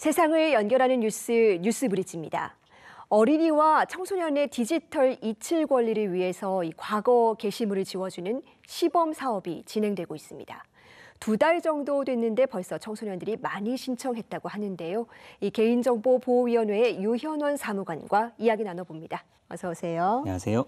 세상을 연결하는 뉴스 브리지입니다. 어린이와 청소년의 디지털 이칠 권리를 위해서 과거 게시물을 지워주는 시범 사업이 진행되고 있습니다. 2달 정도 됐는데 벌써 청소년들이 많이 신청했다고 하는데요. 이 개인정보보호위원회의 유현원 사무관과 이야기 나눠봅니다. 어서 오세요. 안녕하세요.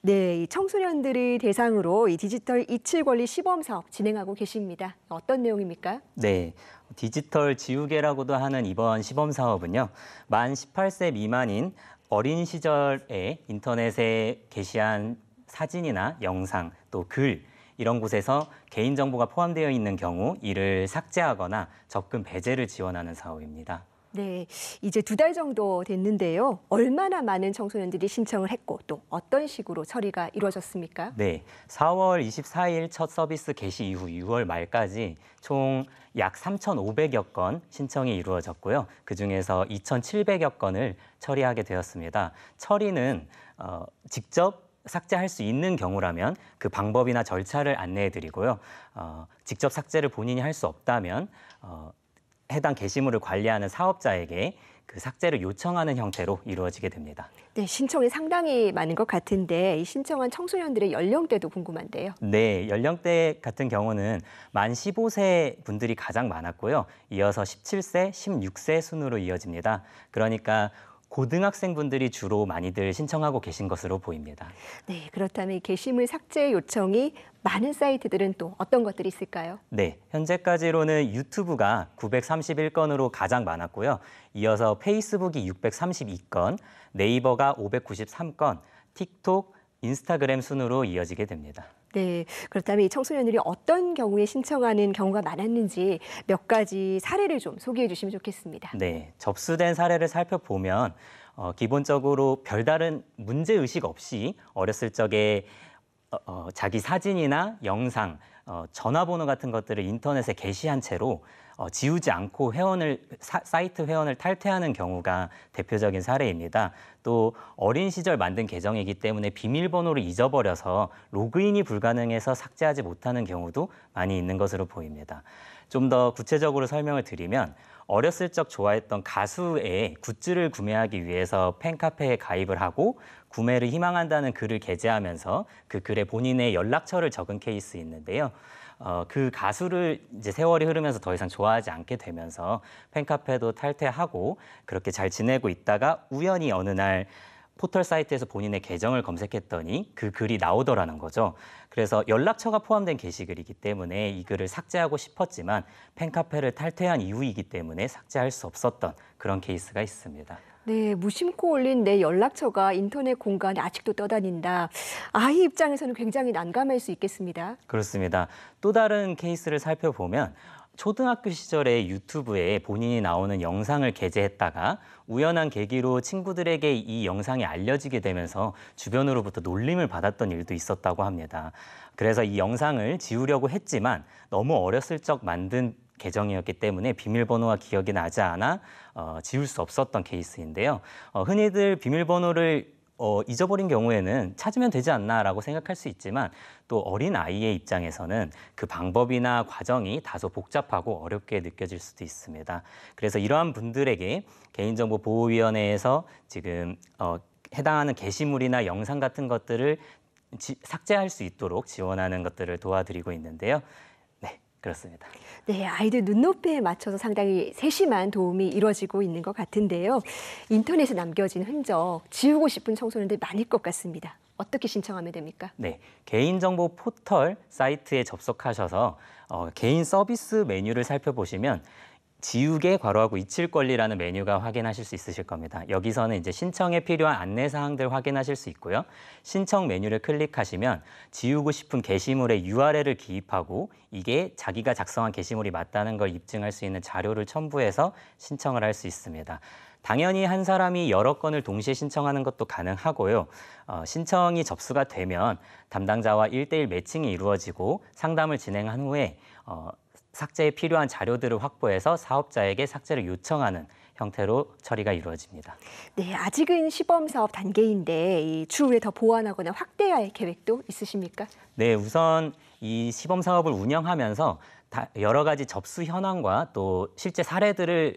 네, 이 청소년들을 대상으로 이 디지털 이칠 권리 시범 사업 진행하고 계십니다. 어떤 내용입니까? 네, 디지털 지우개라고도 하는 이번 시범 사업은요. 만 18세 미만인 어린 시절에 인터넷에 게시한 사진이나 영상, 또 글 이런 곳에서 개인정보가 포함되어 있는 경우 이를 삭제하거나 접근 배제를 지원하는 사업입니다. 네, 이제 2달 정도 됐는데요. 얼마나 많은 청소년들이 신청을 했고 또 어떤 식으로 처리가 이루어졌습니까? 네, 4월 24일 첫 서비스 개시 이후 6월 말까지 총 약 3,500여 건 신청이 이루어졌고요. 그중에서 2,700여 건을 처리하게 되었습니다. 처리는 직접 삭제할 수 있는 경우라면 그 방법이나 절차를 안내해드리고요. 직접 삭제를 본인이 할 수 없다면 해당 게시물을 관리하는 사업자에게 그 삭제를 요청하는 형태로 이루어지게 됩니다. 네, 신청이 상당히 많은 것 같은데 이 신청한 청소년들의 연령대도 궁금한데요. 네, 연령대 같은 경우는 만 15세 분들이 가장 많았고요. 이어서 17세, 16세 순으로 이어집니다. 그러니까 고등학생분들이 주로 많이들 신청하고 계신 것으로 보입니다. 네, 그렇다면 이 게시물 삭제 요청이 많은 사이트들은 또 어떤 것들이 있을까요? 네, 현재까지로는 유튜브가 931건으로 가장 많았고요. 이어서 페이스북이 632건, 네이버가 593건, 틱톡, 인스타그램 순으로 이어지게 됩니다. 네, 그렇다면 이 청소년들이 어떤 경우에 신청하는 경우가 많았는지 몇 가지 사례를 좀 소개해 주시면 좋겠습니다. 네, 접수된 사례를 살펴보면 기본적으로 별다른 문제의식 없이 어렸을 적에 자기 사진이나 영상, 전화번호 같은 것들을 인터넷에 게시한 채로 지우지 않고 사이트 회원을 탈퇴하는 경우가 대표적인 사례입니다. 또 어린 시절 만든 계정이기 때문에 비밀번호를 잊어버려서 로그인이 불가능해서 삭제하지 못하는 경우도 많이 있는 것으로 보입니다. 좀 더 구체적으로 설명을 드리면 어렸을 적 좋아했던 가수의 굿즈를 구매하기 위해서 팬카페에 가입을 하고 구매를 희망한다는 글을 게재하면서 그 글에 본인의 연락처를 적은 케이스 있는데요. 그 가수를 이제 세월이 흐르면서 더 이상 좋아하지 않게 되면서 팬카페도 탈퇴하고 그렇게 잘 지내고 있다가 우연히 어느 날 포털 사이트에서 본인의 계정을 검색했더니 그 글이 나오더라는 거죠. 그래서 연락처가 포함된 게시글이기 때문에 이 글을 삭제하고 싶었지만 팬카페를 탈퇴한 이후이기 때문에 삭제할 수 없었던 그런 케이스가 있습니다. 네, 무심코 올린 내 연락처가 인터넷 공간에 아직도 떠다닌다. 아이 입장에서는 굉장히 난감할 수 있겠습니다. 그렇습니다. 또 다른 케이스를 살펴보면 초등학교 시절에 유튜브에 본인이 나오는 영상을 게재했다가 우연한 계기로 친구들에게 이 영상이 알려지게 되면서 주변으로부터 놀림을 받았던 일도 있었다고 합니다. 그래서 이 영상을 지우려고 했지만 너무 어렸을 적 만든 계정이었기 때문에 비밀번호와 기억이 나지 않아 지울 수 없었던 케이스인데요. 흔히들 비밀번호를 잊어버린 경우에는 찾으면 되지 않나라고 생각할 수 있지만 또 어린 아이의 입장에서는 그 방법이나 과정이 다소 복잡하고 어렵게 느껴질 수도 있습니다. 그래서 이러한 분들에게 개인정보보호위원회에서 지금 해당하는 게시물이나 영상 같은 것들을 삭제할 수 있도록 지원하는 것들을 도와드리고 있는데요. 네, 그렇습니다. 네, 아이들 눈높이에 맞춰서 상당히 세심한 도움이 이루어지고 있는 것 같은데요. 인터넷에 남겨진 흔적, 지우고 싶은 청소년들이 많을 것 같습니다. 어떻게 신청하면 됩니까? 네, 개인정보 포털 사이트에 접속하셔서 개인 서비스 메뉴를 살펴보시면 지우개 괄호하고 이칠 권리라는 메뉴가 확인하실 수 있으실 겁니다. 여기서는 이제 신청에 필요한 안내 사항들 확인하실 수 있고요. 신청 메뉴를 클릭하시면 지우고 싶은 게시물의 URL을 기입하고 이게 자기가 작성한 게시물이 맞다는 걸 입증할 수 있는 자료를 첨부해서 신청을 할 수 있습니다. 당연히 한 사람이 여러 건을 동시에 신청하는 것도 가능하고요. 신청이 접수가 되면 담당자와 1:1 매칭이 이루어지고 상담을 진행한 후에 삭제에 필요한 자료들을 확보해서 사업자에게 삭제를 요청하는 형태로 처리가 이루어집니다. 네, 아직은 시범 사업 단계인데 추후에 더 보완하거나 확대할 계획도 있으십니까? 네, 우선 이 시범 사업을 운영하면서 여러 가지 접수 현황과 또 실제 사례들을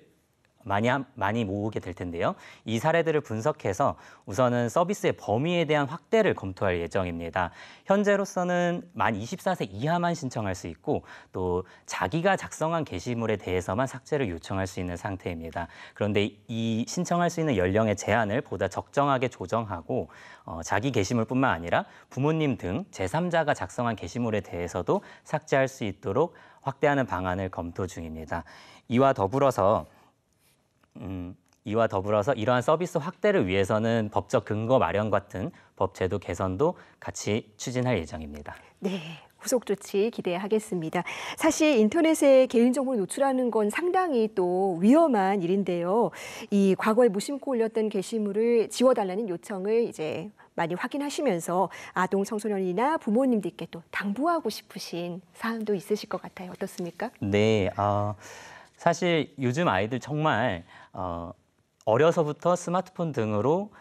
많이 모으게 될 텐데요. 이 사례들을 분석해서 우선은 서비스의 범위에 대한 확대를 검토할 예정입니다. 현재로서는 만 24세 이하만 신청할 수 있고 또 자기가 작성한 게시물에 대해서만 삭제를 요청할 수 있는 상태입니다. 그런데 이 신청할 수 있는 연령의 제한을 보다 적정하게 조정하고 자기 게시물뿐만 아니라 부모님 등 제3자가 작성한 게시물에 대해서도 삭제할 수 있도록 확대하는 방안을 검토 중입니다. 이와 더불어서 이러한 서비스 확대를 위해서는 법적 근거 마련 같은 법 제도 개선도 같이 추진할 예정입니다. 네. 후속 조치 기대하겠습니다. 사실 인터넷에 개인정보를 노출하는 건 상당히 또 위험한 일인데요. 이 과거에 무심코 올렸던 게시물을 지워달라는 요청을 이제 많이 확인하시면서 아동 청소년이나 부모님들께 또 당부하고 싶으신 사안도 있으실 것 같아요. 어떻습니까? 네, 사실 요즘 아이들 정말 어려서부터 스마트폰 등으로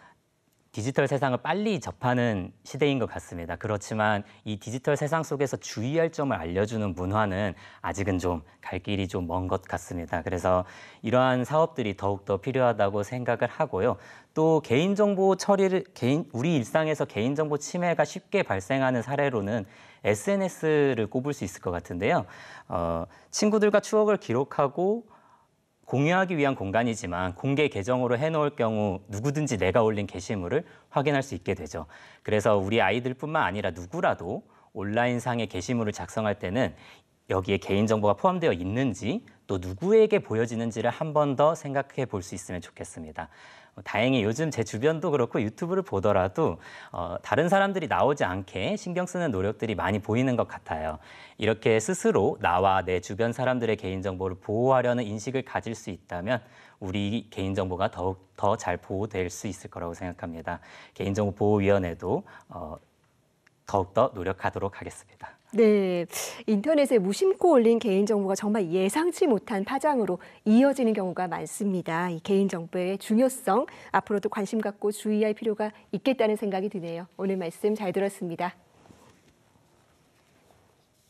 디지털 세상을 빨리 접하는 시대인 것 같습니다. 그렇지만 이 디지털 세상 속에서 주의할 점을 알려주는 문화는 아직은 좀 갈 길이 좀 먼 것 같습니다. 그래서 이러한 사업들이 더욱더 필요하다고 생각을 하고요. 또 개인정보 처리를 우리 일상에서 개인정보 침해가 쉽게 발생하는 사례로는 SNS를 꼽을 수 있을 것 같은데요. 친구들과 추억을 기록하고 공유하기 위한 공간이지만 공개 계정으로 해놓을 경우 누구든지 내가 올린 게시물을 확인할 수 있게 되죠. 그래서 우리 아이들뿐만 아니라 누구라도 온라인상의 게시물을 작성할 때는 여기에 개인정보가 포함되어 있는지 또 누구에게 보여지는지를 한 번 더 생각해 볼 수 있으면 좋겠습니다. 다행히 요즘 제 주변도 그렇고 유튜브를 보더라도 다른 사람들이 나오지 않게 신경 쓰는 노력들이 많이 보이는 것 같아요. 이렇게 스스로 나와 내 주변 사람들의 개인정보를 보호하려는 인식을 가질 수 있다면 우리 개인정보가 더욱 더 잘 보호될 수 있을 거라고 생각합니다. 개인정보보호위원회도 더욱더 노력하도록 하겠습니다. 네, 인터넷에 무심코 올린 개인정보가 정말 예상치 못한 파장으로 이어지는 경우가 많습니다. 이 개인정보의 중요성, 앞으로도 관심 갖고 주의할 필요가 있겠다는 생각이 드네요. 오늘 말씀 잘 들었습니다.